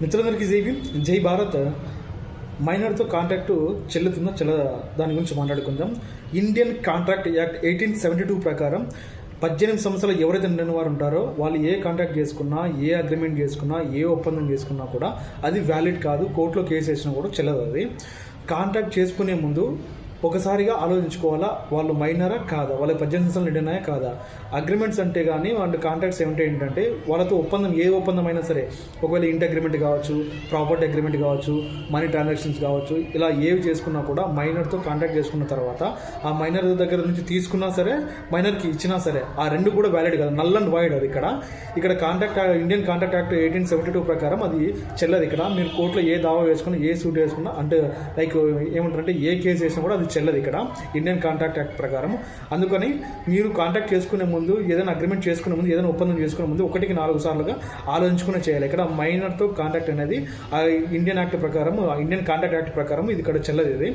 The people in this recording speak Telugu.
మిత్రులందరికీ జై భారత్. మైనర్తో కాంట్రాక్టు చెల్లుతుందా చెల్లదా దాని గురించి మాట్లాడుకుందాం. ఇండియన్ కాంట్రాక్ట్ యాక్ట్ 1872 ప్రకారం 18 సంవత్సరాలు ఎవరైతే నిండిన వారు ఉంటారో వాళ్ళు ఏ కాంట్రాక్ట్ చేసుకున్నా, ఏ అగ్రిమెంట్ చేసుకున్నా, ఏ ఒప్పందం చేసుకున్నా కూడా అది వ్యాలిడ్ కాదు. కోర్టులో కేసు వేసినా కూడా చెల్లదు. అది కాంట్రాక్ట్ చేసుకునే ముందు ఒకసారిగా ఆలోచించుకోవాలా, వాళ్ళు మైనరా కాదా, వాళ్ళకి 18 సంవత్సరాలు నిండినాయా కాదా. అగ్రిమెంట్స్ అంటే కానీ వాళ్ళ కాంట్రాక్ట్స్ ఏంటంటే వాళ్ళతో ఒప్పందం, ఏ ఒప్పందం అయినా సరే, ఒకవేళ ఇంటి అగ్రిమెంట్ కావచ్చు, ప్రాపర్టీ అగ్రిమెంట్ కావచ్చు, మనీ ట్రాన్సాక్షన్స్ కావచ్చు, ఇలా ఏవి చేసుకున్నా కూడా మైనర్తో కాంట్రాక్ట్ చేసుకున్న తర్వాత ఆ మైనర్ దగ్గర నుంచి తీసుకున్నా సరే, మైనర్కి ఇచ్చినా సరే, ఆ రెండు కూడా వ్యాలిడ్ కాదు, నల్ అండ్ వైడ్. అది ఇక్కడ కాంట్రాక్ట్ ఇండియన్ కాంట్రాక్ట్ యాక్ట్ 1872 ప్రకారం అది చెల్లదు. ఇక్కడ మీరు కోర్టులో ఏ దావా వేసుకున్నా, ఏ సూట్ వేసుకున్నా, అంటే లైక్ ఏమంటారంటే ఏ కేసు వేసినా కూడా అది చెల్లదు ఇక్కడ ఇండియన్ కాంట్రాక్ట్ యాక్ట్ ప్రకారం. అందుకని మీరు కాంట్రాక్ట్ చేసుకునే ముందు, ఏదైనా అగ్రిమెంట్ చేసుకునే ముందు, ఏదైనా ఒప్పందం చేసుకునే ముందు 1-4 సార్లుగా ఆలోచించుకునే చేయాలి. ఇక్కడ మైనర్తో కాంట్రాక్ట్ అనేది ఇండియన్ యాక్ట్ ప్రకారం, ఇండియన్ కాంట్రాక్ట్ యాక్ట్ ప్రకారం ఇది ఇక్కడ చెల్లదు. ఇది